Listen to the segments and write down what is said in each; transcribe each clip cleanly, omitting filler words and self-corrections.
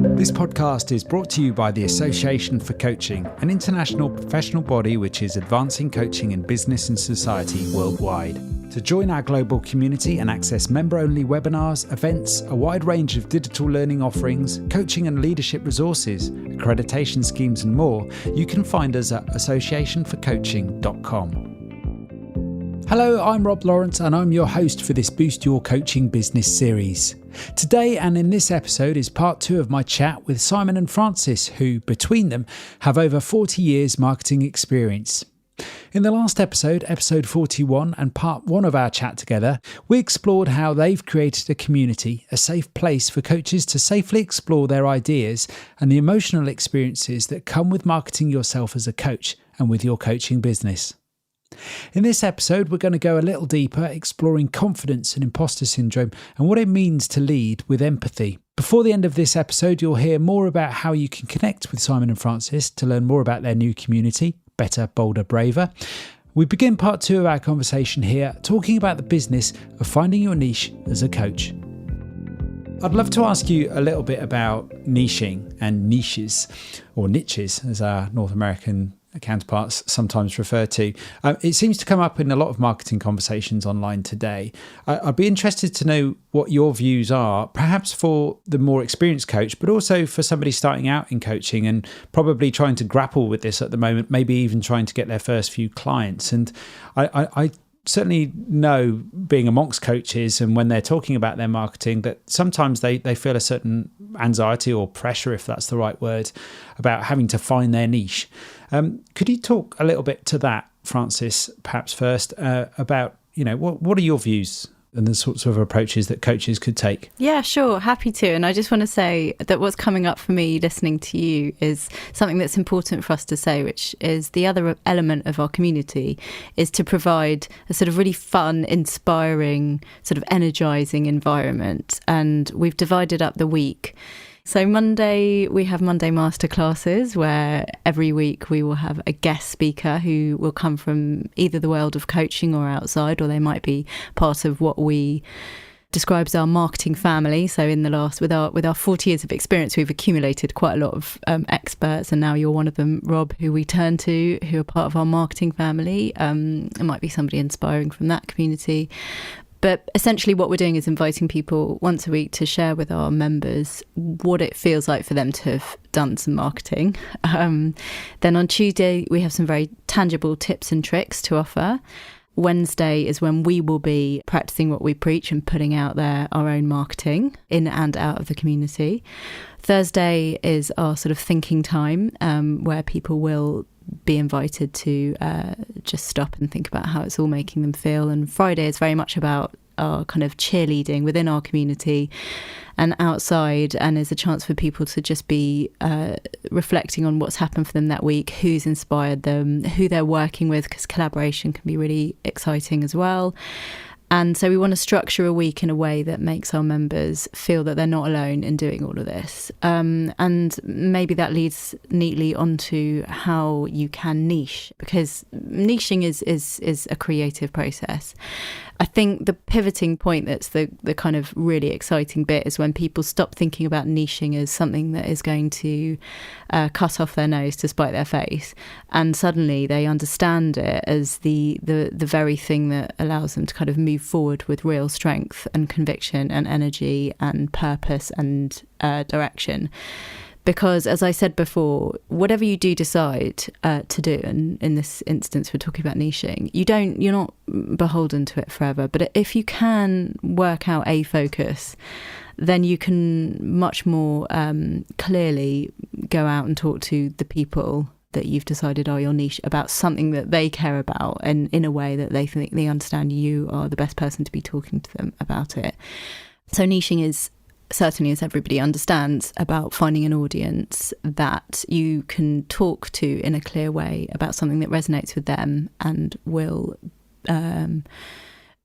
This podcast is brought to you by the Association for Coaching, an international professional body which is advancing coaching in business and society worldwide. To join our global community and access member-only webinars, events, a wide range of digital learning offerings, coaching and leadership resources, accreditation schemes and more, you can find us at associationforcoaching.com. Hello, I'm Rob Lawrence and I'm your host for this Boost Your Coaching Business series. Today and in this episode is part 2 of my chat with Simon and Francis, who, between them, have over 40 years marketing experience. In the last episode, episode 41 and part 1 of our chat together, we explored how they've created a community, a safe place for coaches to safely explore their ideas and the emotional experiences that come with marketing yourself as a coach and with your coaching business. In this episode, we're going to go a little deeper, exploring confidence and imposter syndrome and what it means to lead with empathy. Before the end of this episode, you'll hear more about how you can connect with Simon and Francis to learn more about their new community, Better, Bolder, Braver. We begin part 2 of our conversation here, talking about the business of finding your niche as a coach. I'd love to ask you a little bit about niching and niches, or niches as our North American counterparts sometimes refer to. It seems to come up in a lot of marketing conversations online today. I'd be interested to know what your views are, perhaps for the more experienced coach, but also for somebody starting out in coaching and probably trying to grapple with this at the moment, maybe even trying to get their first few clients. And I certainly know, being amongst coaches and when they're talking about their marketing, that sometimes they feel a certain anxiety or pressure, if that's the right word, about having to find their niche. Could you talk a little bit to that, Francis, perhaps first, about, what are your views and the sorts of approaches that coaches could take? Yeah, sure. Happy to. And I just want to say that what's coming up for me listening to you is something that's important for us to say, which is the other element of our community is to provide a sort of really fun, inspiring, sort of energizing environment. And we've divided up the week. So Monday, we have Monday masterclasses where every week we will have a guest speaker who will come from either the world of coaching or outside, or they might be part of what we describe as our marketing family. So in the last, with our 40 years of experience, we've accumulated quite a lot of experts, and now you're one of them, Rob, who we turn to, who are part of our marketing family. It might be somebody inspiring from that community. But essentially what we're doing is inviting people once a week to share with our members what it feels like for them to have done some marketing. Then on Tuesday, we have some very tangible tips and tricks to offer. Wednesday is when we will be practicing what we preach and putting out there our own marketing in and out of the community. Thursday is our sort of thinking time, where people will be invited to just stop and think about how it's all making them feel. And Friday is very much about our kind of cheerleading within our community and outside, and is a chance for people to just be reflecting on what's happened for them that week, who's inspired them, who they're working with, because collaboration can be really exciting as well. And so we want to structure a week in a way that makes our members feel that they're not alone in doing all of this. And maybe that leads neatly onto how you can niche, because niching is a creative process. I think the pivoting point that's the kind of really exciting bit is when people stop thinking about niching as something that is going to cut off their nose to spite their face, and suddenly they understand it as the very thing that allows them to kind of move forward with real strength and conviction and energy and purpose and direction. Because, as I said before, whatever you do decide to do, and in this instance we're talking about niching, you're not beholden to it forever. But if you can work out a focus, then you can much more clearly go out and talk to the people that you've decided are your niche about something that they care about, and in a way that they think they understand you are the best person to be talking to them about it. So niching is, certainly as everybody understands, about finding an audience that you can talk to in a clear way about something that resonates with them and will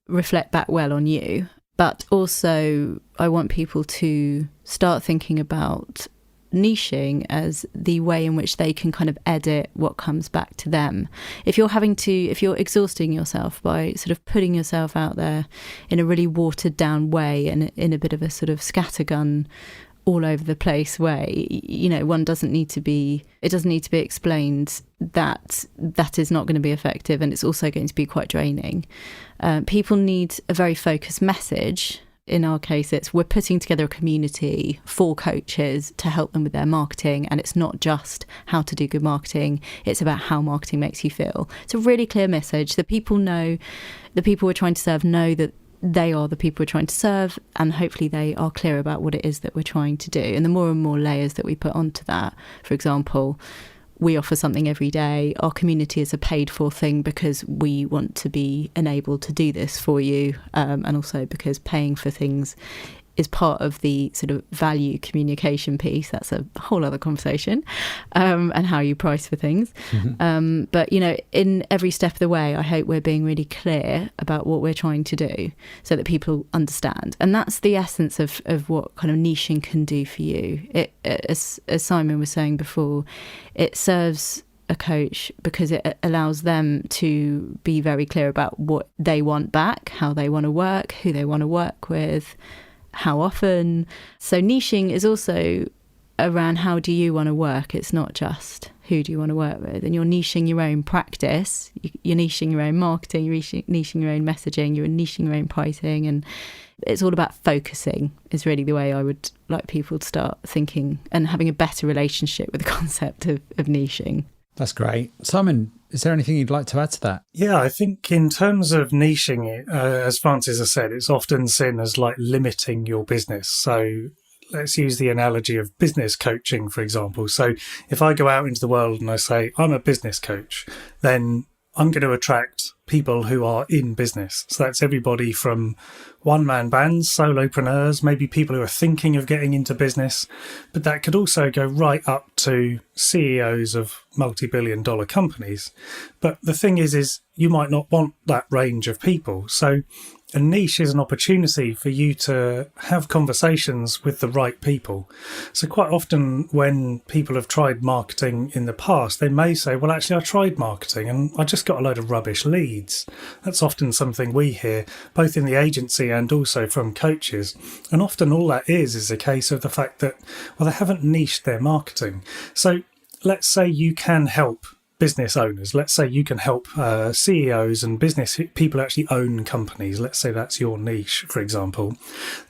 reflect back well on you. But also I want people to start thinking about niching as the way in which they can kind of edit what comes back to them. If you're exhausting yourself by sort of putting yourself out there in a really watered down way and in a bit of a sort of scattergun all over the place way. One doesn't need to be explained that is not going to be effective, and it's also going to be quite draining. People need a very focused message. In our case, we're putting together a community for coaches to help them with their marketing, and it's not just how to do good marketing, it's about how marketing makes you feel. It's a really clear message that people know, the people we're trying to serve know that they are the people we're trying to serve, and hopefully they are clear about what it is that we're trying to do. And the more and more layers that we put onto that, for example, we offer something every day. Our community is a paid for thing because we want to be enabled to do this for you, and also because paying for things is part of the sort of value communication piece. That's a whole other conversation, and how you price for things. Mm-hmm. But, in every step of the way, I hope we're being really clear about what we're trying to do so that people understand. And that's the essence of what kind of niching can do for you. As Simon was saying before, it serves a coach because it allows them to be very clear about what they want back, how they want to work, who they want to work with, how often. So niching is also around how do you want to work. It's not just who do you want to work with. And you're niching your own practice, you're niching your own marketing, you're niching your own messaging, you're niching your own pricing. And it's all about focusing is really the way I would like people to start thinking and having a better relationship with the concept of niching. That's great. Simon, is there anything you'd like to add to that? Yeah, I think in terms of niching it, as Francis has said, it's often seen as like limiting your business. So let's use the analogy of business coaching, for example. So if I go out into the world and I say, I'm a business coach, then I'm going to attract people who are in business. So that's everybody from one-man bands, solopreneurs, maybe people who are thinking of getting into business. But that could also go right up to CEOs of multi-billion dollar companies. But the thing is you might not want that range of people. So a niche is an opportunity for you to have conversations with the right people. So quite often when people have tried marketing in the past, they may say, well, actually, I tried marketing and I just got a load of rubbish leads. That's often something we hear, both in the agency and also from coaches. And often all that is a case of the fact that, well, they haven't niched their marketing. So let's say you can help business owners. Let's say you can help CEOs and business people who actually own companies. Let's say that's your niche, for example.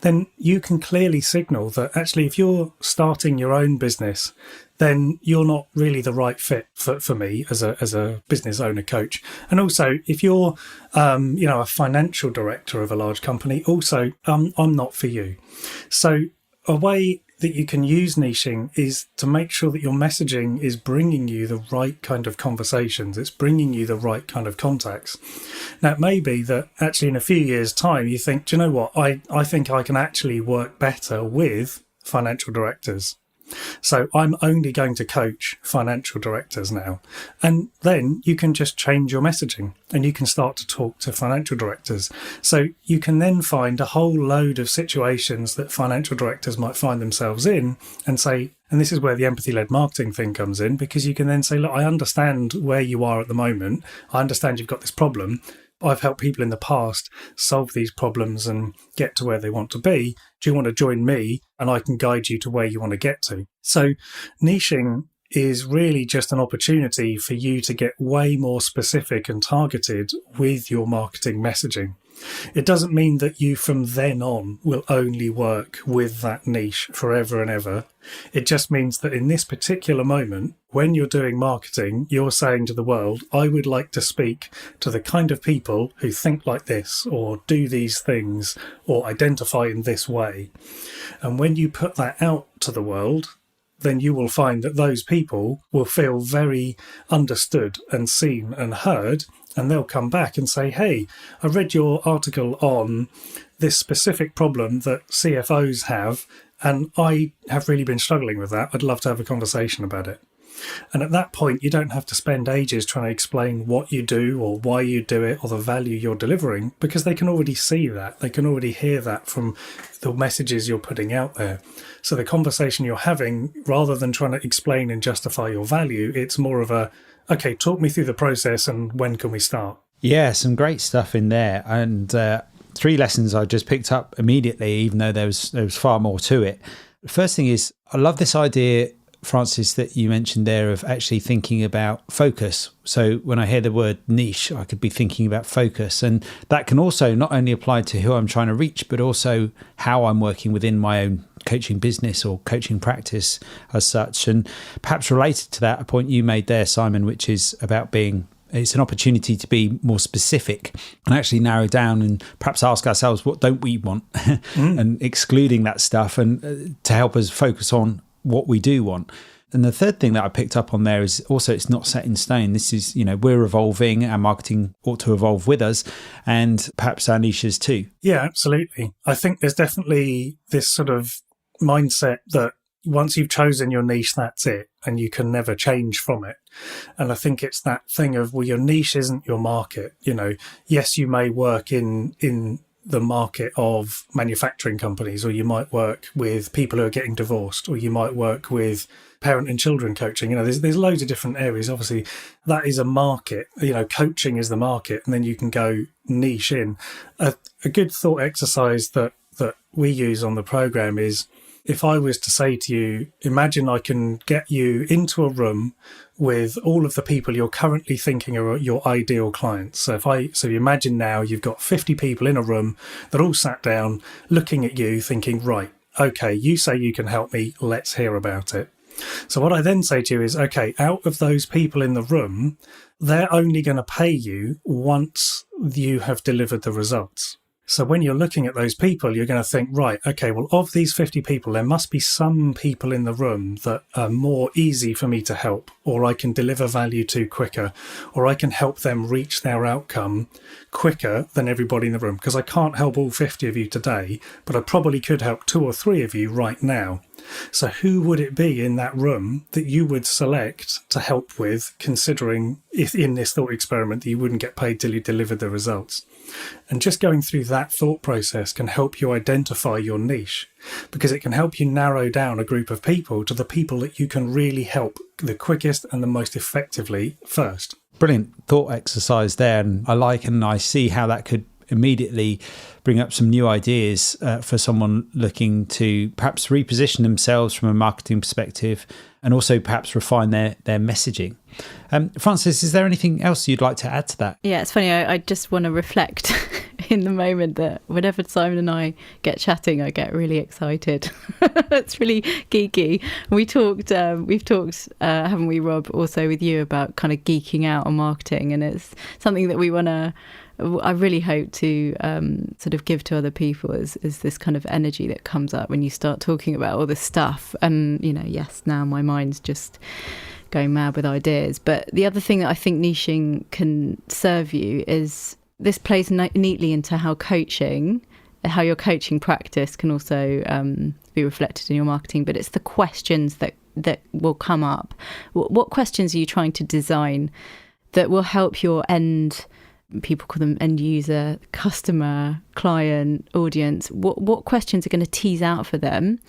Then you can clearly signal that actually if you're starting your own business, then you're not really the right fit for me as a business owner coach. And also, if you're a financial director of a large company, also I'm not for you. So a way that you can use niching is to make sure that your messaging is bringing you the right kind of conversations. It's bringing you the right kind of contacts. Now, it may be that actually in a few years' time, you think, do you know what? I think I can actually work better with financial directors. So I'm only going to coach financial directors now. And then you can just change your messaging and you can start to talk to financial directors. So you can then find a whole load of situations that financial directors might find themselves in and say, and this is where the empathy-led marketing thing comes in, because you can then say, look, I understand where you are at the moment. I understand you've got this problem. I've helped people in the past solve these problems and get to where they want to be. Do you want to join me? And I can guide you to where you want to get to. So niching is really just an opportunity for you to get way more specific and targeted with your marketing messaging. It doesn't mean that you from then on will only work with that niche forever and ever. It just means that in this particular moment, when you're doing marketing, you're saying to the world, I would like to speak to the kind of people who think like this or do these things or identify in this way. And when you put that out to the world, then you will find that those people will feel very understood and seen and heard. And they'll come back and say, hey, I read your article on this specific problem that CFOs have, and I have really been struggling with that. I'd love to have a conversation about it. And at that point, you don't have to spend ages trying to explain what you do or why you do it or the value you're delivering, because they can already see that. They can already hear that from the messages you're putting out there. So the conversation you're having, rather than trying to explain and justify your value, it's more of a, okay, talk me through the process and when can we start? Yeah, some great stuff in there. And 3 lessons I just picked up immediately, even though there was far more to it. First thing is, I love this idea, Francis, that you mentioned there of actually thinking about focus. So when I hear the word niche, I could be thinking about focus. And that can also not only apply to who I'm trying to reach, but also how I'm working within my own coaching business or coaching practice as such. And perhaps related to that, a point you made there, Simon, which is about it's an opportunity to be more specific and actually narrow down and perhaps ask ourselves, what don't we want? And excluding that stuff and to help us focus on what we do want. And the third thing that I picked up on there is also it's not set in stone. This is, we're evolving, our marketing ought to evolve with us, and perhaps our niches too. Yeah, absolutely. I think there's definitely this sort of mindset that once you've chosen your niche, that's it, and you can never change from it. And I think it's that thing of, well, your niche isn't your market. Yes, you may work in the market of manufacturing companies, or you might work with people who are getting divorced, or you might work with parent and children coaching. There's loads of different areas. Obviously, that is a market. Coaching is the market, and then you can go niche in. A good thought exercise that we use on the program is, if I was to say to you, imagine I can get you into a room with all of the people you're currently thinking are your ideal clients. So you imagine now you've got 50 people in a room that all sat down looking at you thinking, right, okay, you say you can help me, let's hear about it. So what I then say to you is, okay, out of those people in the room, they're only going to pay you once you have delivered the results. So when you're looking at those people, you're going to think, right, okay, well, of these 50 people, there must be some people in the room that are more easy for me to help, or I can deliver value to quicker, or I can help them reach their outcome quicker than everybody in the room. Because I can't help all 50 of you today, but I probably could help 2 or 3 of you right now. So who would it be in that room that you would select to help with, considering if in this thought experiment that you wouldn't get paid till you delivered the results? And just going through that thought process can help you identify your niche, because it can help you narrow down a group of people to the people that you can really help the quickest and the most effectively first. Brilliant thought exercise there. And I see how that could immediately bring up some new ideas for someone looking to perhaps reposition themselves from a marketing perspective, and also perhaps refine their messaging. Francis, is there anything else you'd like to add to that? Yeah, it's funny. I just want to reflect in the moment that whenever Simon and I get chatting, I get really excited. It's really geeky. We've talked, haven't we, Rob, also with you about kind of geeking out on marketing, and it's something that I really hope to sort of give to other people is this kind of energy that comes up when you start talking about all this stuff. And, yes, now my mind's just going mad with ideas. But the other thing that I think niching can serve you is this plays neatly into how your coaching practice can also be reflected in your marketing. But it's the questions that will come up. What questions are you trying to design that will help your people call them end user, customer, client, audience? What questions are going to tease out for them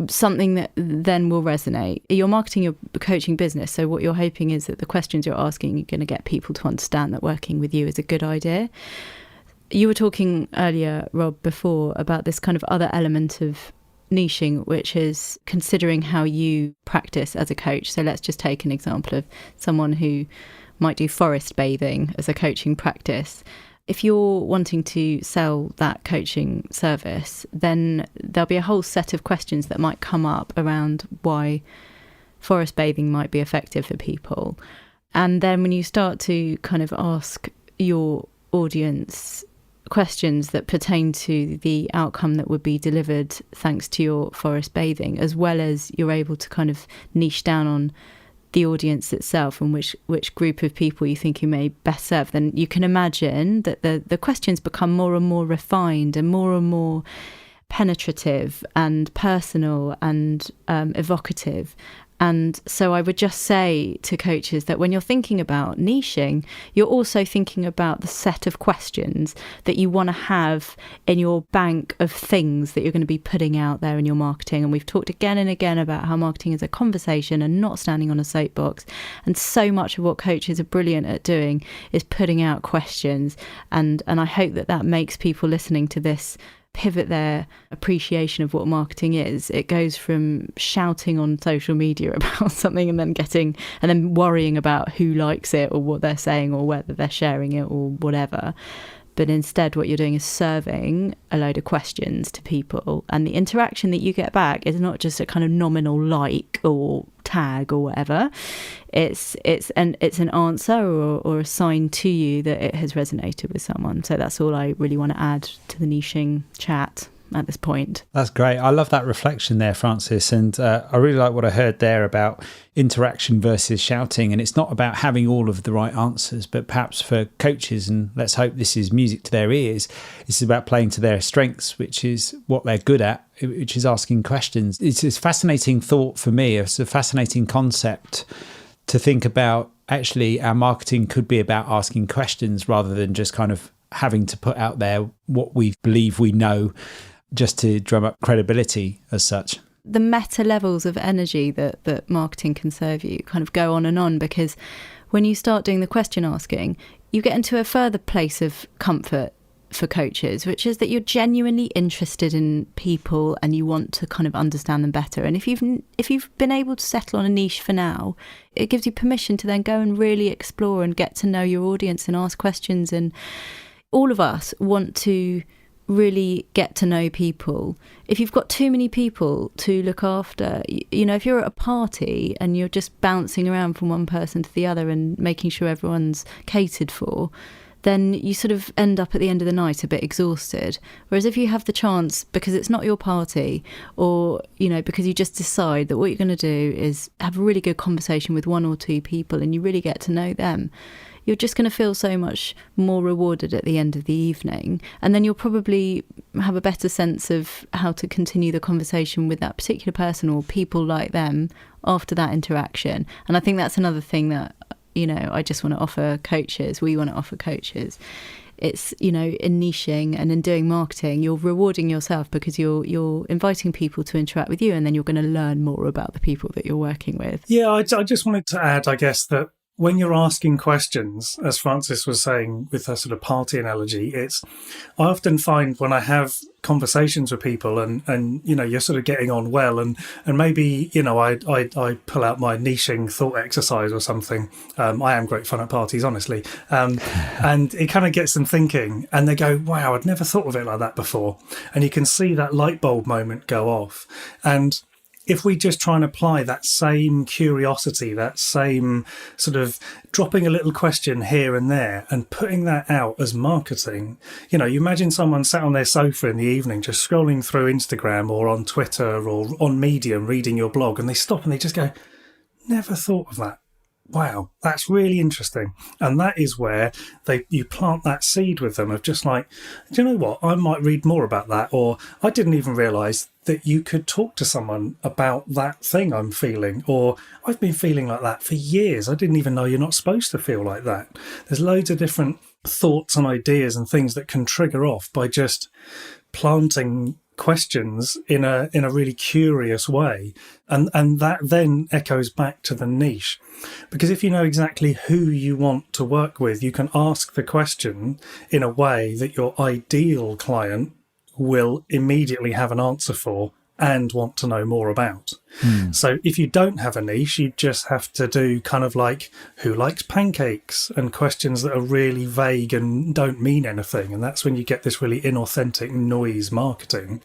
something that then will resonate? You're marketing your coaching business, so what you're hoping is that the questions you're asking, you're going to get people to understand that working with you is a good idea. You were talking earlier, Rob, before about this kind of other element of niching, which is considering how you practice as a coach. So let's just take an example of someone who might do forest bathing as a coaching practice. If you're wanting to sell that coaching service, then there'll be a whole set of questions that might come up around why forest bathing might be effective for people. And then when you start to kind of ask your audience questions that pertain to the outcome that would be delivered thanks to your forest bathing, as well as you're able to kind of niche down on the audience itself and which group of people you think you may best serve, then you can imagine that the questions become more and more refined and more penetrative and personal and evocative. And so I would just say to coaches that when you're thinking about niching, you're also thinking about the set of questions that you want to have in your bank of things that you're going to be putting out there in your marketing. And we've talked again and again about how marketing is a conversation and not standing on a soapbox. And so much of what coaches are brilliant at doing is putting out questions. And I hope that makes people listening to this pivot their appreciation of what marketing is. It goes from shouting on social media about something and then worrying about who likes it or what they're saying or whether they're sharing it or whatever. But instead, what you're doing is serving a load of questions to people. And the interaction that you get back is not just a kind of nominal like or tag or whatever. It's an answer or a sign to you that it has resonated with someone. So that's all I really want to add to the niching chat at this point. That's great. I love that reflection there, Francis. And I really like what I heard there about interaction versus shouting. And it's not about having all of the right answers, but perhaps for coaches, and let's hope this is music to their ears, it's about playing to their strengths, which is what they're good at, which is asking questions. It's a fascinating thought for me. It's a fascinating concept to think about. Actually, our marketing could be about asking questions rather than just kind of having to put out there what we believe we know just to drum up credibility as such. The meta levels of energy that marketing can serve you kind of go on and on, because when you start doing the question asking, you get into a further place of comfort for coaches, which is that you're genuinely interested in people and you want to kind of understand them better. And if you've been able to settle on a niche for now, it gives you permission to then go and really explore and get to know your audience and ask questions. And all of us want to really get to know people. If you've got too many people to look after, if you're at a party and you're just bouncing around from one person to the other and making sure everyone's catered for, then you sort of end up at the end of the night a bit exhausted. Whereas if you have the chance, because it's not your party, or, because you just decide that what you're going to do is have a really good conversation with one or two people and you really get to know them, you're just going to feel so much more rewarded at the end of the evening. And then you'll probably have a better sense of how to continue the conversation with that particular person or people like them after that interaction. And I think that's another thing that, I just want to offer coaches. We want to offer coaches. It's, in niching and in doing marketing, you're rewarding yourself because you're inviting people to interact with you, and then you're going to learn more about the people that you're working with. Yeah, I just wanted to add, I guess, that when you're asking questions, as Francis was saying with her sort of party analogy, I often find when I have conversations with people and you're sort of getting on well and maybe, I pull out my niching thought exercise or something. I am great fun at parties, honestly. And it kind of gets them thinking and they go, wow, I'd never thought of it like that before. And you can see that light bulb moment go off. And if we just try and apply that same curiosity, that same sort of dropping a little question here and there and putting that out as marketing, you imagine someone sat on their sofa in the evening just scrolling through Instagram or on Twitter or on Medium reading your blog, and they stop and they just go, never thought of that. Wow, that's really interesting. And that is where you plant that seed with them of just like, do you know what? I might read more about that. Or I didn't even realise that you could talk to someone about that thing I'm feeling. Or I've been feeling like that for years. I didn't even know you're not supposed to feel like that. There's loads of different thoughts and ideas and things that can trigger off by just planting questions in a really curious way, and that then echoes back to the niche, because if you know exactly who you want to work with, you can ask the question in a way that your ideal client will immediately have an answer for and want to know more about. So if you don't have a niche, you just have to do kind of like, who likes pancakes, and questions that are really vague and don't mean anything. And that's when you get this really inauthentic noise marketing,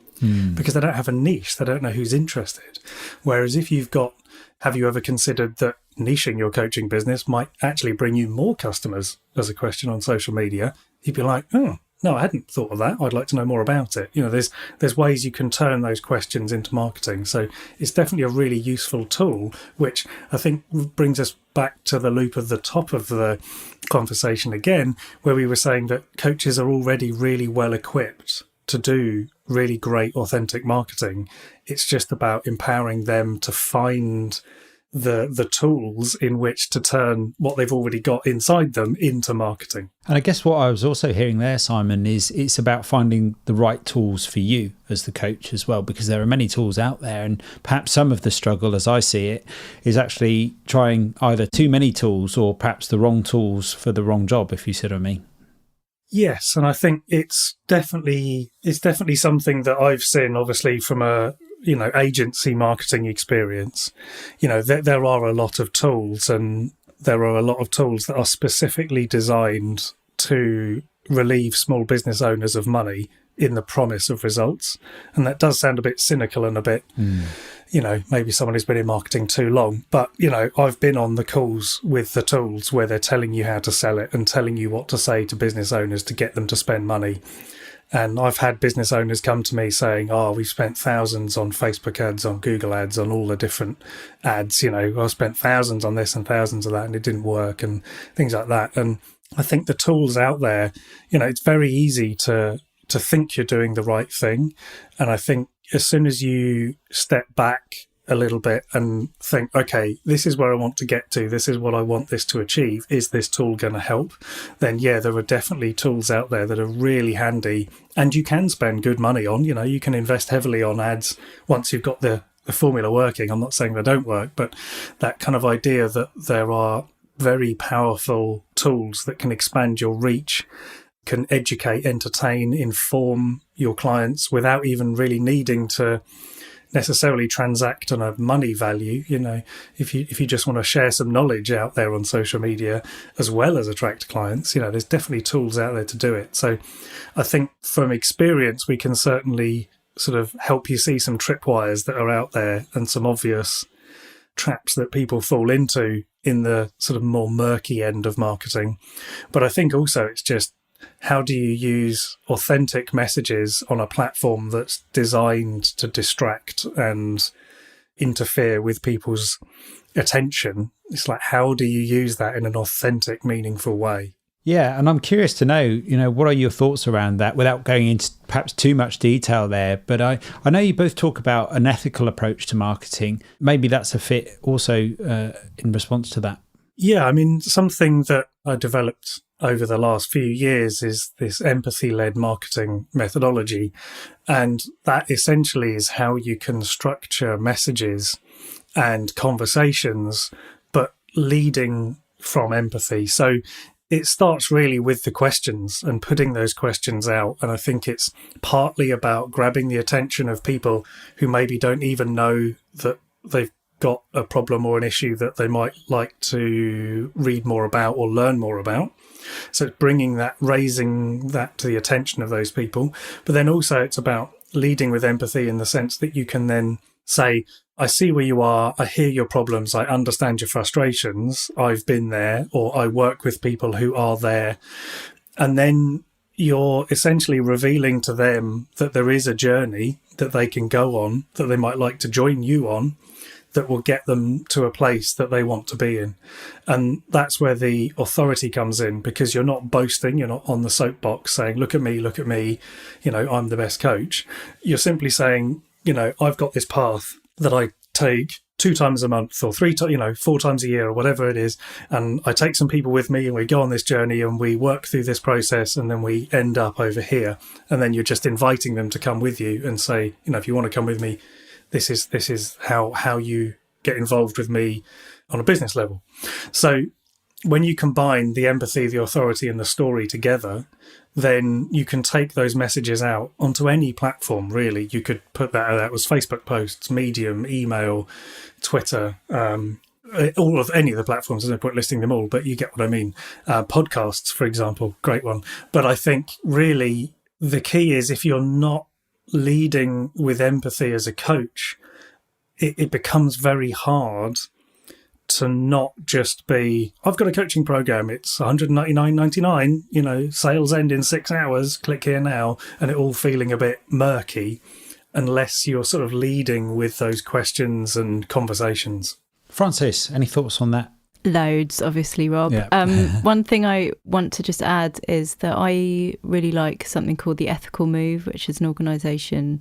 because they don't have a niche. They don't know who's interested. Whereas if you've got, have you ever considered that niching your coaching business might actually bring you more customers as a question on social media? You'd be like, oh, no, I hadn't thought of that. I'd like to know more about it. There's ways you can turn those questions into marketing. So it's definitely a really useful tool, which I think brings us back to the loop of the top of the conversation again, where we were saying that coaches are already really well equipped to do really great, authentic marketing. It's just about empowering them to find the tools in which to turn what they've already got inside them into marketing. And I guess what I was also hearing there, Simon, is it's about finding the right tools for you as the coach as well, because there are many tools out there, and perhaps some of the struggle, as I see it, is actually trying either too many tools or perhaps the wrong tools for the wrong job, if you see what I mean. Yes, and I think it's definitely something that I've seen, obviously, from a agency marketing experience. There are a lot of tools, and there are a lot of tools that are specifically designed to relieve small business owners of money in the promise of results. And that does sound a bit cynical and a bit, maybe someone who's been in marketing too long. But, I've been on the calls with the tools where they're telling you how to sell it and telling you what to say to business owners to get them to spend money. And I've had business owners come to me saying, we've spent thousands on Facebook ads, on Google ads, on all the different ads. I spent thousands on this and thousands of that and it didn't work and things like that. And I think the tools out there, it's very easy to think you're doing the right thing. And I think as soon as you step back a little bit and think, okay, this is where I want to get to, this is what I want this to achieve, is this tool going to help? Then yeah, there are definitely tools out there that are really handy and you can spend good money on. You can invest heavily on ads once you've got the formula working. I'm not saying they don't work, but that kind of idea that there are very powerful tools that can expand your reach, can educate, entertain, inform your clients without even really needing to necessarily transact on a money value. If you just want to share some knowledge out there on social media as well as attract clients, there's definitely tools out there to do it. So I think from experience, we can certainly sort of help you see some tripwires that are out there and some obvious traps that people fall into in the sort of more murky end of marketing. But I think also it's just, how do you use authentic messages on a platform that's designed to distract and interfere with people's attention? It's like, how do you use that in an authentic, meaningful way? Yeah, and I'm curious to know, what are your thoughts around that without going into perhaps too much detail there? But I know you both talk about an ethical approach to marketing. Maybe that's a fit also in response to that. Yeah, I mean, something that I developed over the last few years is this empathy-led marketing methodology. And that essentially is how you can structure messages and conversations, but leading from empathy. So it starts really with the questions and putting those questions out. And I think it's partly about grabbing the attention of people who maybe don't even know that they've got a problem or an issue that they might like to read more about or learn more about. So it's raising that to the attention of those people. But then also it's about leading with empathy in the sense that you can then say, I see where you are, I hear your problems, I understand your frustrations, I've been there, or I work with people who are there. And then you're essentially revealing to them that there is a journey that they can go on, that they might like to join you on, that will get them to a place that they want to be in. And that's where the authority comes in, because you're not boasting, you're not on the soapbox saying, look at me, I'm the best coach. You're simply saying, I've got this path that I take 2 times a month or 4 times a year or whatever it is. And I take some people with me and we go on this journey and we work through this process and then we end up over here. And then you're just inviting them to come with you and say, if you want to come with me, this is how you get involved with me on a business level. So when you combine the empathy, the authority and the story together, then you can take those messages out onto any platform, really. You could put that out as Facebook posts, Medium, email, Twitter, all of any of the platforms. There's no point listing them all, but you get what I mean. Podcasts, for example, great one. But I think really the key is, if you're not leading with empathy as a coach, it becomes very hard to not just be, I've got a coaching program, it's $199.99, sales end in 6 hours, click here now, and it all feeling a bit murky, unless you're sort of leading with those questions and conversations. Francis, any thoughts on that? Loads, obviously, Rob. Yeah. One thing I want to just add is that I really like something called the Ethical Move, which is an organisation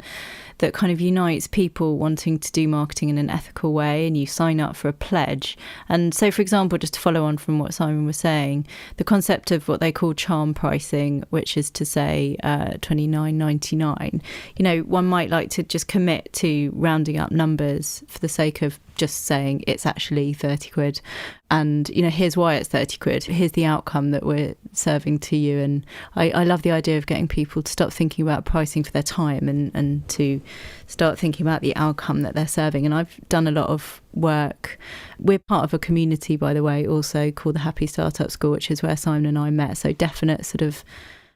that kind of unites people wanting to do marketing in an ethical way, and you sign up for a pledge. And so, for example, just to follow on from what Simon was saying, the concept of what they call charm pricing, which is to say $29.99, one might like to just commit to rounding up numbers for the sake of just saying it's actually 30 quid. And, here's why it's 30 quid. Here's the outcome that we're serving to you. And I love the idea of getting people to stop thinking about pricing for their time and to start thinking about the outcome that they're serving. And I've done a lot of work. We're part of a community, by the way, also called the Happy Startup School, which is where Simon and I met. So definite sort of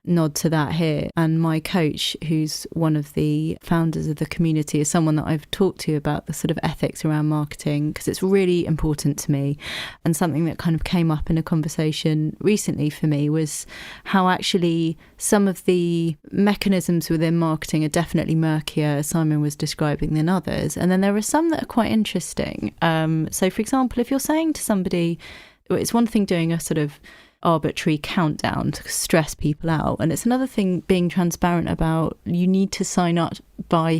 nod to that here. And my coach, who's one of the founders of the community, is someone that I've talked to about the sort of ethics around marketing, because it's really important to me. And something that kind of came up in a conversation recently for me was how actually some of the mechanisms within marketing are definitely murkier, as Simon was describing, than others. And then there are some that are quite interesting. So for example, if you're saying to somebody, it's one thing doing a sort of arbitrary countdown to stress people out, and it's another thing being transparent about, you need to sign up by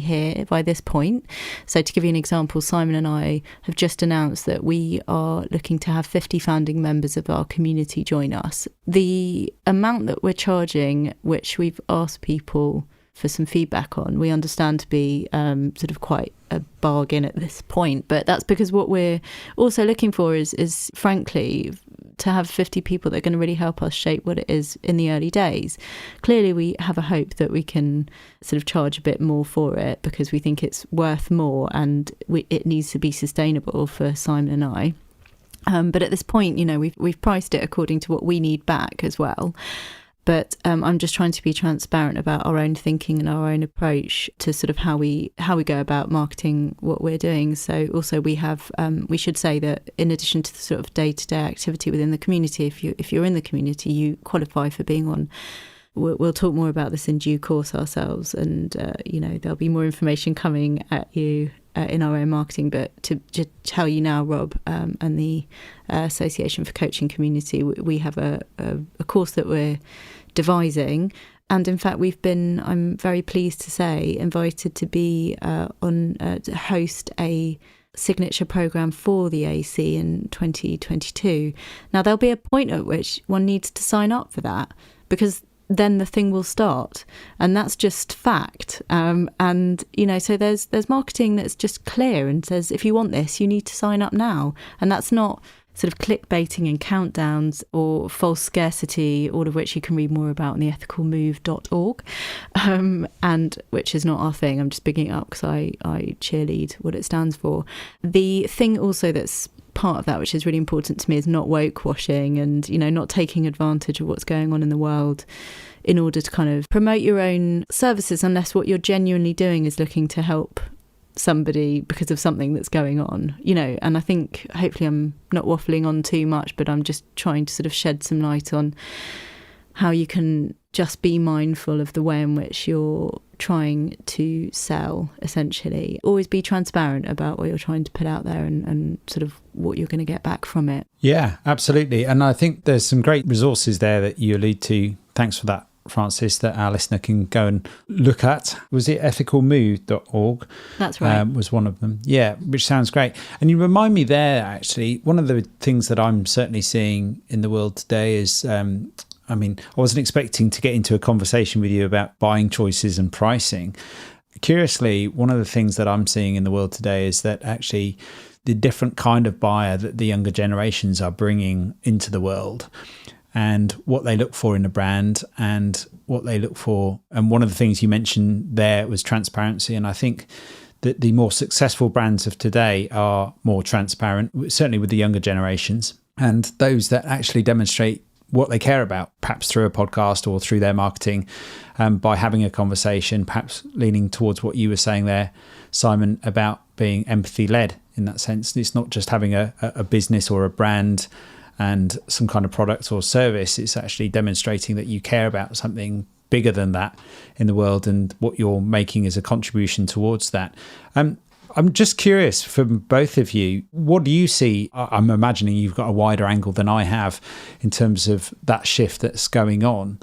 this point. So to give you an example, Simon and I have just announced that we are looking to have 50 founding members of our community join us. The amount that we're charging, which we've asked people for some feedback on, we understand to be sort of quite a bargain at this point, but that's because what we're also looking for is frankly to have 50 people that are going to really help us shape what it is in the early days. Clearly we have a hope that we can sort of charge a bit more for it because we think it's worth more, and it needs to be sustainable for Simon and I. But at this point, we've priced it according to what we need back as well. But I'm just trying to be transparent about our own thinking and our own approach to sort of how we go about marketing what we're doing. So also we have, we should say that in addition to the sort of day-to-day activity within the community, if you're in the community, you qualify for being on. We'll talk more about this in due course ourselves, and there'll be more information coming at you in our own marketing. But to tell you now, Rob, and the Association for Coaching Community, we have a course that we're devising, and in fact I'm very pleased to say, invited to be to host a signature program for the AC in 2022. Now there'll be a point at which one needs to sign up for that, because then the thing will start, and that's just fact. So there's marketing that's just clear and says, if you want this, you need to sign up now. And that's not sort of clickbaiting and countdowns or false scarcity, all of which you can read more about on the ethicalmove.org, and which is not our thing. I'm just bigging it up because I cheerlead what it stands for. The thing also that's part of that, which is really important to me, is not woke washing and not taking advantage of what's going on in the world in order to kind of promote your own services, unless what you're genuinely doing is looking to help somebody because of something that's going on, and I think hopefully I'm not waffling on too much, but I'm just trying to sort of shed some light on how you can just be mindful of the way in which you're trying to sell, essentially. Always be transparent about what you're trying to put out there and sort of what you're going to get back from it. Yeah, absolutely. And I think there's some great resources there that you allude to. Thanks for that, Francis, that our listener can go and look at. Was it ethicalmove.org? That's right. Was one of them. Yeah, which sounds great. And you remind me there, actually, one of the things that I'm certainly seeing in the world today is, I wasn't expecting to get into a conversation with you about buying choices and pricing. Curiously, one of the things that I'm seeing in the world today is that actually the different kind of buyer that the younger generations are bringing into the world, and what they look for in a brand and what they look for. And one of the things you mentioned there was transparency. And I think that the more successful brands of today are more transparent, certainly with the younger generations, and those that actually demonstrate what they care about, perhaps through a podcast or through their marketing, by having a conversation, perhaps leaning towards what you were saying there, Simon, about being empathy-led in that sense. It's not just having a business or a brand and some kind of product or service. It's actually demonstrating that you care about something bigger than that in the world and what you're making as a contribution towards that. I'm just curious from both of you, what do you see? I'm imagining you've got a wider angle than I have in terms of that shift that's going on,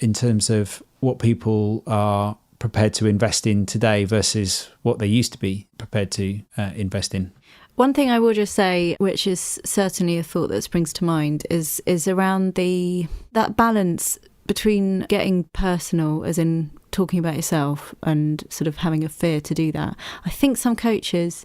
in terms of what people are prepared to invest in today versus what they used to be prepared to invest in. One thing I will just say, which is certainly a thought that springs to mind, is around that balance between getting personal, as in talking about yourself, and sort of having a fear to do that. I think some coaches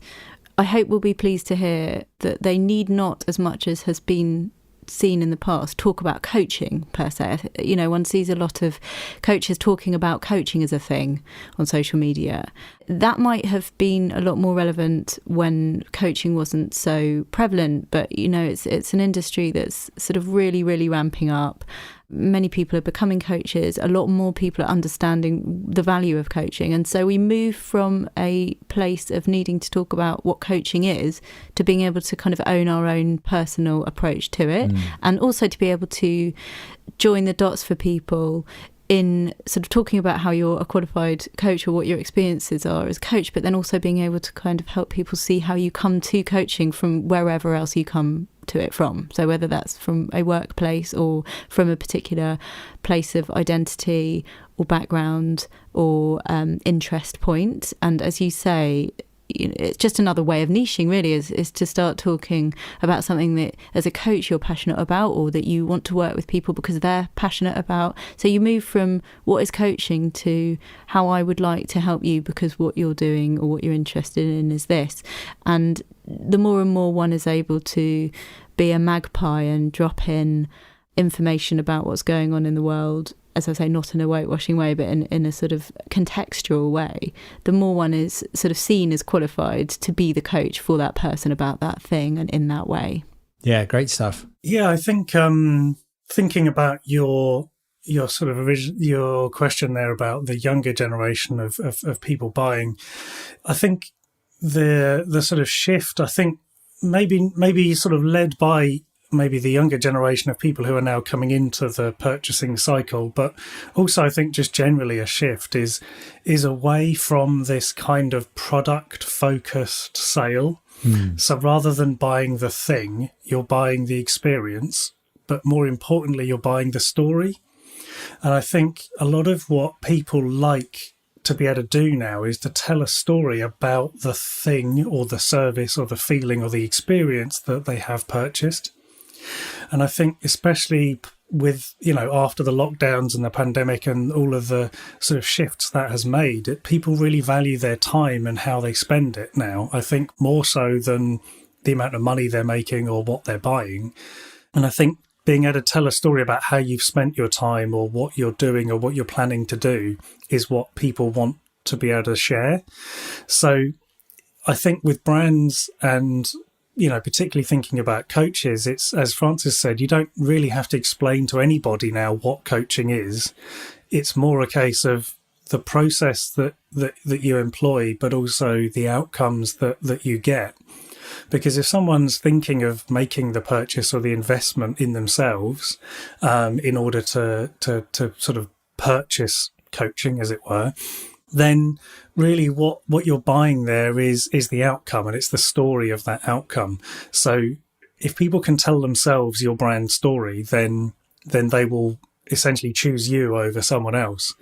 I hope we'll be pleased to hear that they need not, as much as has been seen in the past, talk about coaching per se. You know, one sees a lot of coaches talking about coaching as a thing on social media. That might have been a lot more relevant when coaching wasn't so prevalent, but you know, it's an industry that's sort of really, really ramping up. Many people are becoming coaches. A lot more people are understanding the value of coaching. And so we move from a place of needing to talk about what coaching is to being able to kind of own our own personal approach to it, and also to be able to join the dots for people in sort of talking about how you're a qualified coach or what your experiences are as a coach, but then also being able to kind of help people see how you come to coaching from wherever else you come to it from. So whether that's from a workplace or from a particular place of identity or background or interest point. And as you say, you know, it's just another way of niching, really, is to start talking about something that as a coach you're passionate about, or that you want to work with people because they're passionate about. So you move from what is coaching to how I would like to help you because what you're doing or what you're interested in is this. And the more and more one is able to be a magpie and drop in information about what's going on in the world, as I say, not in a whitewashing way, but in a sort of contextual way, the more one is sort of seen as qualified to be the coach for that person about that thing and in that way. Yeah, great stuff. Yeah, I think thinking about your sort of your question there about the younger generation of people buying, I think the sort of shift, I think maybe sort of led by maybe the younger generation of people who are now coming into the purchasing cycle, but also I think just generally a shift is away from this kind of product focused sale. So rather than buying the thing, you're buying the experience, but more importantly, you're buying the story. And I think a lot of what people like to be able to do now is to tell a story about the thing or the service or the feeling or the experience that they have purchased. And I think especially with, you know, after the lockdowns and the pandemic and all of the sort of shifts that has made, people really value their time and how they spend it now, I think more so than the amount of money they're making or what they're buying. And I think being able to tell a story about how you've spent your time or what you're doing or what you're planning to do is what people want to be able to share. So I think with brands and, you know, particularly thinking about coaches, it's, as Francis said, you don't really have to explain to anybody now what coaching is. It's more a case of the process that you employ, but also the outcomes that you get. Because if someone's thinking of making the purchase or the investment in themselves in order to sort of purchase coaching, as it were, then really what you're buying there is the outcome, and it's the story of that outcome. So if people can tell themselves your brand story, then they will essentially choose you over someone else.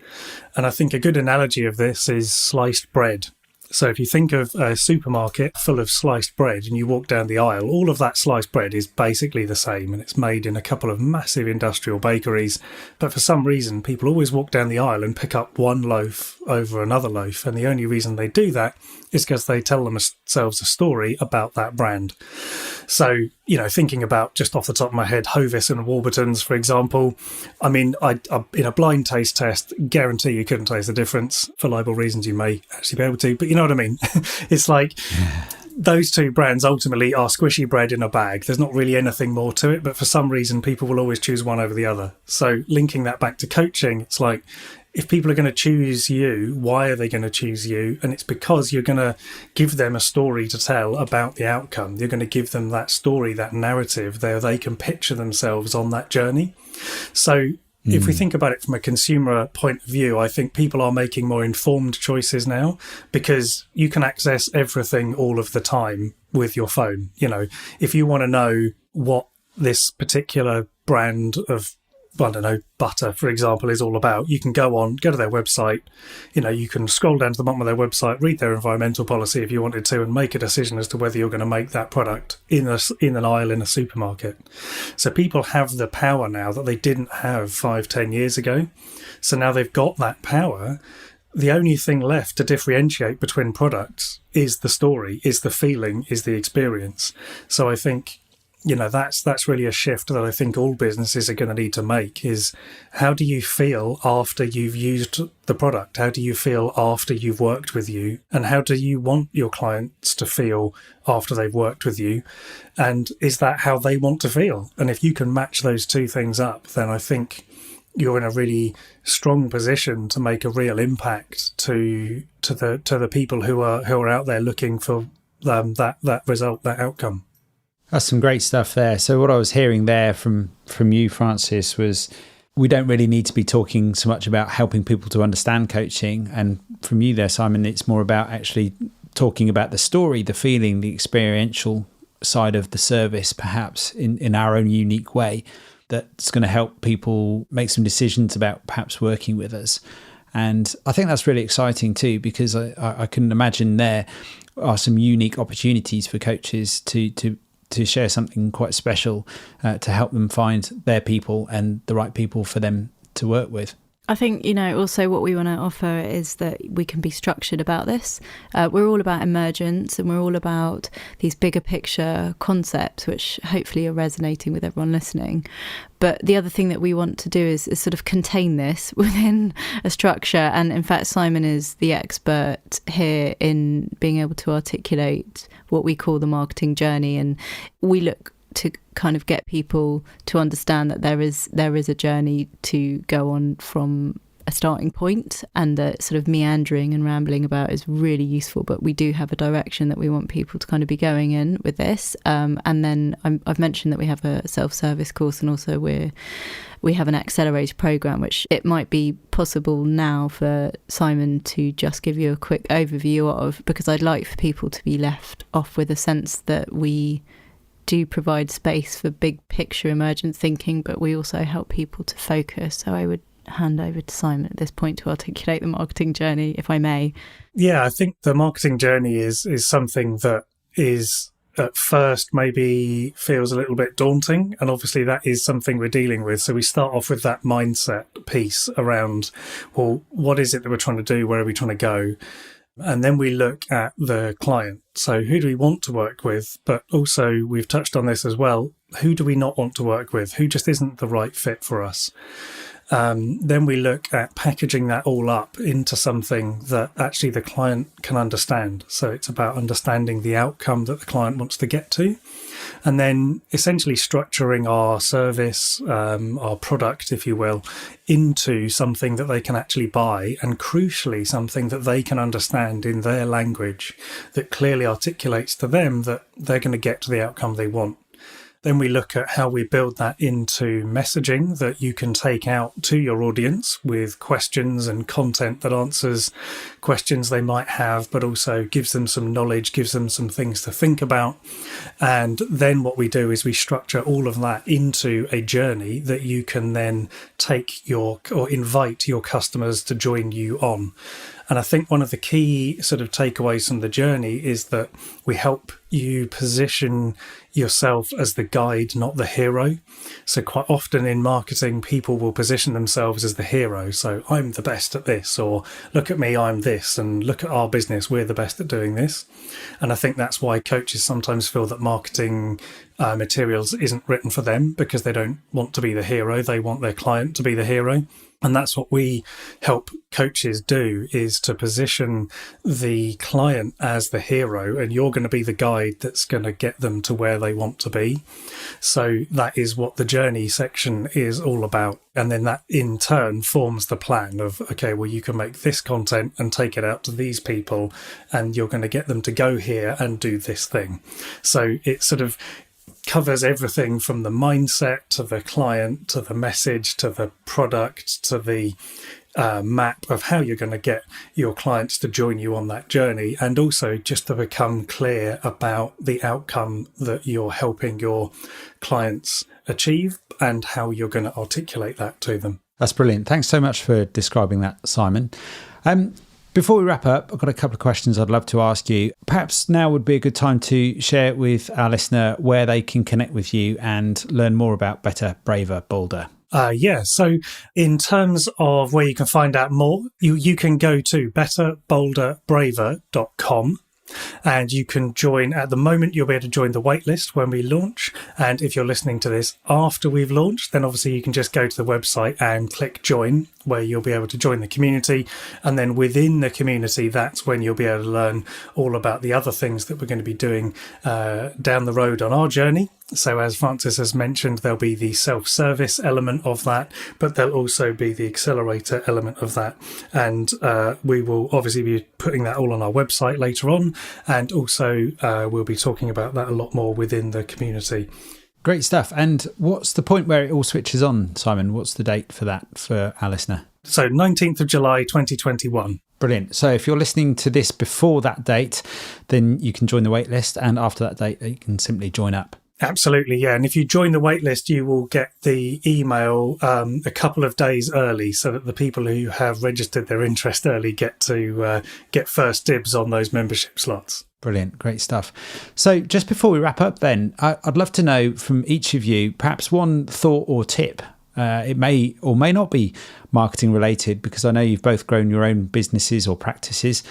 And I think a good analogy of this is sliced bread. So if you think of a supermarket full of sliced bread and you walk down the aisle, all of that sliced bread is basically the same, and it's made in a couple of massive industrial bakeries. But for some reason, people always walk down the aisle and pick up one loaf over another loaf. And the only reason they do that is because they tell themselves a story about that brand. So, you know, thinking about just off the top of my head, Hovis and Warburtons, for example, I mean, I in a blind taste test, guarantee you couldn't taste the difference. For libel reasons, you may actually be able to, but you know what I mean? It's like those two brands ultimately are squishy bread in a bag. There's not really anything more to it, but for some reason, people will always choose one over the other. So linking that back to coaching, it's like, if people are going to choose you, why are they going to choose you? And it's because you're going to give them a story to tell about the outcome. You're going to give them that story, that narrative there. They can picture themselves on that journey. So if we think about it from a consumer point of view, I think people are making more informed choices now because you can access everything all of the time with your phone. You know, if you want to know what this particular brand of, I don't know, butter, for example, is all about, you can go to their website, you know, you can scroll down to the bottom of their website, read their environmental policy if you wanted to, and make a decision as to whether you're going to make that product in an aisle in a supermarket. So people have the power now that they didn't have 5-10 years ago. So now they've got that power. the only thing left to differentiate between products is the story, is the feeling, is the experience. So I think, that's really a shift that I think all businesses are going to need to make, is how do you feel after you've used the product? How do you feel after you've worked with you? And how do you want your clients to feel after they've worked with you? And is that how they want to feel? And if you can match those two things up, then I think you're in a really strong position to make a real impact to the people who are out there looking for that result, that outcome. That's some great stuff there. So what I was hearing there from you, Francis, was we don't really need to be talking so much about helping people to understand coaching. And from you there, Simon, it's more about actually talking about the story, the feeling, the experiential side of the service, perhaps in our own unique way, that's going to help people make some decisions about perhaps working with us. And I think that's really exciting too, because I can imagine there are some unique opportunities for coaches to share something quite special to help them find their people and the right people for them to work with. I think, also what we want to offer is that we can be structured about this. We're all about emergence, and we're all about these bigger picture concepts, which hopefully are resonating with everyone listening. But the other thing that we want to do is sort of contain this within a structure. And in fact, Simon is the expert here in being able to articulate what we call the marketing journey. And we look to kind of get people to understand that there is a journey to go on from a starting point, and that sort of meandering and rambling about is really useful, but we do have a direction that we want people to kind of be going in with this. And then I've mentioned that we have a self-service course, and also we have an accelerator program, which it might be possible now for Simon to just give you a quick overview of, because I'd like for people to be left off with a sense that we do provide space for big picture emergent thinking, but we also help people to focus. So I would hand over to Simon at this point to articulate the marketing journey, if I may. Yeah, I think the marketing journey is something that is at first maybe feels a little bit daunting, and obviously that is something we're dealing with. So we start off with that mindset piece around, well, what is it that we're trying to do? Where are we trying to go? And then we look at the client. So who do we want to work with? But also, we've touched on this as well, who do we not want to work with? Who just isn't the right fit for us? Then we look at packaging that all up into something that actually the client can understand. So it's about understanding the outcome that the client wants to get to. And then essentially structuring our service, our product, if you will, into something that they can actually buy, and crucially something that they can understand in their language that clearly articulates to them that they're going to get to the outcome they want. Then we look at how we build that into messaging that you can take out to your audience with questions and content that answers questions they might have, but also gives them some knowledge, gives them some things to think about. And then what we do is we structure all of that into a journey that you can then take or invite your customers to join you on. And I think one of the key sort of takeaways from the journey is that we help you position yourself as the guide, not the hero. So quite often in marketing, people will position themselves as the hero. So I'm the best at this, or look at me, I'm this, and look at our business, we're the best at doing this. And I think that's why coaches sometimes feel that marketing materials isn't written for them, because they don't want to be the hero. They want their client to be the hero. And that's what we help coaches do, is to position the client as the hero, and you're going to be the guide that's going to get them to where they want to be. So that is what the journey section is all about. And then that in turn forms the plan of, okay, well, you can make this content and take it out to these people, and you're going to get them to go here and do this thing. So it sort of covers everything from the mindset to the client to the message to the product to the map of how you're going to get your clients to join you on that journey, and also just to become clear about the outcome that you're helping your clients achieve and how you're going to articulate that to them. That's brilliant. Thanks so much for describing that, Simon. Before we wrap up, I've got a couple of questions I'd love to ask you. Perhaps now would be a good time to share with our listener where they can connect with you and learn more about Better, Braver, Bolder. So in terms of where you can find out more, you can go to betterbolderbraver.com. And you can join, at the moment, you'll be able to join the waitlist when we launch. And if you're listening to this after we've launched, then obviously you can just go to the website and click join, where you'll be able to join the community. And then within the community, that's when you'll be able to learn all about the other things that we're going to be doing down the road on our journey. So as Francis has mentioned, there'll be the self-service element of that, but there'll also be the accelerator element of that. And we will obviously be putting that all on our website later on. And also we'll be talking about that a lot more within the community. Great stuff. And what's the point where it all switches on, Simon? What's the date for that for our listener? So 19th of July, 2021. Brilliant. So if you're listening to this before that date, then you can join the waitlist. And after that date, you can simply join up. Absolutely, yeah. And if you join the waitlist, you will get the email a couple of days early, so that the people who have registered their interest early get to get first dibs on those membership slots. Brilliant. Great stuff. So just before we wrap up then, I'd love to know from each of you, perhaps one thought or tip. It may or may not be marketing related, because I know you've both grown your own businesses or practices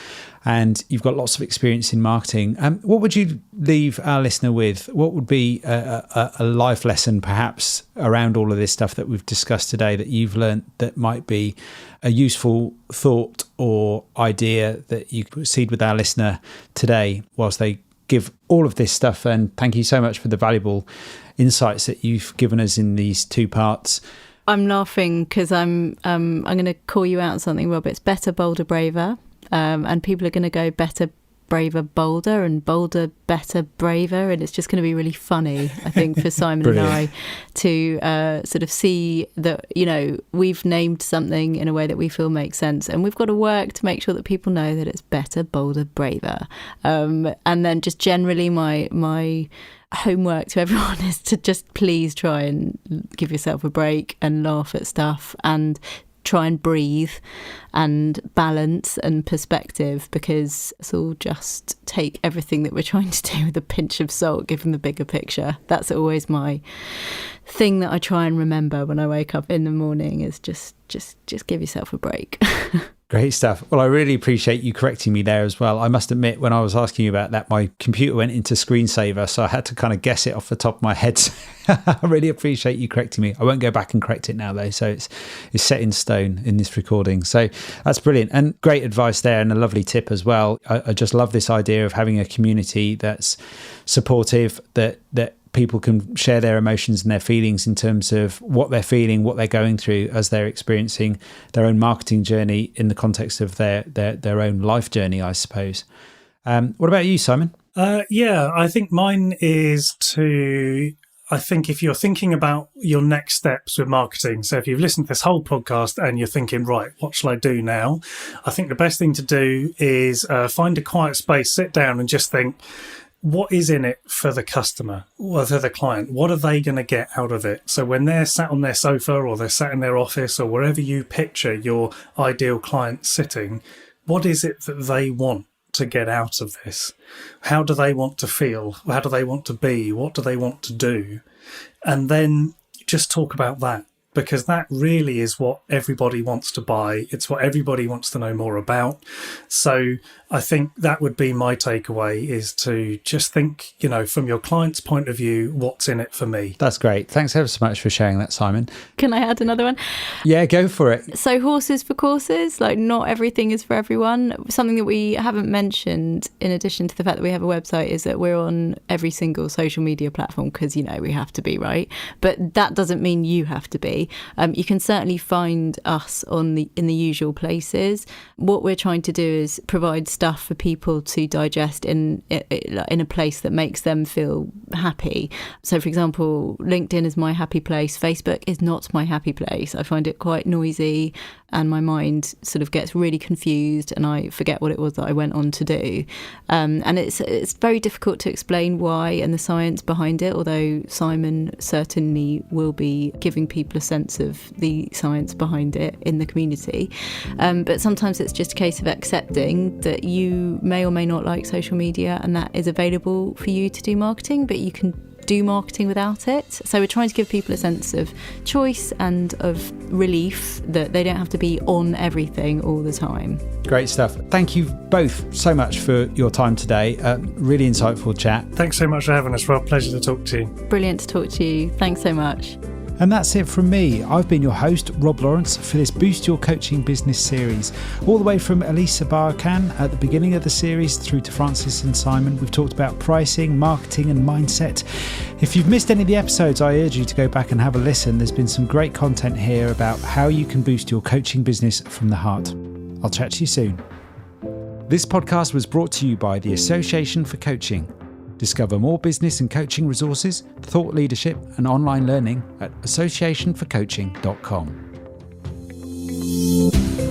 and you've got lots of experience in marketing. What would you leave our listener with? What would be a life lesson perhaps around all of this stuff that we've discussed today that you've learned that might be a useful thought or idea that you could proceed with our listener today whilst they give all of this stuff? And thank you so much for the valuable insights that you've given us in these two parts. I'm laughing because I'm going to call you out on something, Rob. It's better, bolder, braver. And people are going to go better, braver, bolder, and bolder, better, braver. And it's just going to be really funny, I think, for Simon and I to sort of see that, you know, we've named something in a way that we feel makes sense. And we've got to work to make sure that people know that it's better, bolder, braver. And then just generally my homework to everyone is to just please try and give yourself a break and laugh at stuff and try and breathe and balance and perspective, because it's all just take everything that we're trying to do with a pinch of salt, given the bigger picture. That's always my thing that I try and remember when I wake up in the morning, is just give yourself a break. Great stuff. Well, I really appreciate you correcting me there as well. I must admit, when I was asking you about that, my computer went into screensaver, so I had to kind of guess it off the top of my head. I really appreciate you correcting me. I won't go back and correct it now, though, so it's set in stone in this recording. So that's brilliant, and great advice there, and a lovely tip as well. I just love this idea of having a community that's supportive, that people can share their emotions and their feelings in terms of what they're feeling, what they're going through as they're experiencing their own marketing journey in the context of their own life journey, I suppose. What about you, Simon? I think mine is I think if you're thinking about your next steps with marketing, so if you've listened to this whole podcast and you're thinking, right, what shall I do now? I think the best thing to do is find a quiet space, sit down and just think, what is in it for the customer or for the client? What are they going to get out of it? So when they're sat on their sofa or they're sat in their office or wherever you picture your ideal client sitting, what is it that they want to get out of this? How do they want to feel? How do they want to be? What do they want to do? And then just talk about that, because that really is what everybody wants to buy. It's what everybody wants to know more about. So I think that would be my takeaway, is to just think, you know, from your client's point of view, what's in it for me? That's great. Thanks ever so much for sharing that, Simon. Can I add another one? Yeah, go for it. So horses for courses, like not everything is for everyone. Something that we haven't mentioned, in addition to the fact that we have a website, is that we're on every single social media platform, because, you know, we have to be, right? But that doesn't mean you have to be. You can certainly find us in the usual places. What we're trying to do is provide stuff for people to digest in a place that makes them feel happy. So, for example, LinkedIn is my happy place. Facebook is not my happy place. I find it quite noisy, and my mind sort of gets really confused and I forget what it was that I went on to do. And it's very difficult to explain why and the science behind it, although Simon certainly will be giving people a sense of the science behind it in the community. But sometimes it's just a case of accepting that you may or may not like social media, and that is available for you to do marketing, but you can do marketing without it. So we're trying to give people a sense of choice and of relief, that they don't have to be on everything all the time. Great stuff. Thank you both so much for your time today. Really insightful chat. Thanks so much for having us, Rob. Pleasure to talk to you. Brilliant to talk to you. Thanks so much. And that's it from me. I've been your host, Rob Lawrence, for this Boost Your Coaching Business series. All the way from Elisa Barkan at the beginning of the series through to Francis and Simon, we've talked about pricing, marketing and mindset. If you've missed any of the episodes, I urge you to go back and have a listen. There's been some great content here about how you can boost your coaching business from the heart. I'll chat to you soon. This podcast was brought to you by the Association for Coaching. Discover more business and coaching resources, thought leadership and online learning at associationforcoaching.com.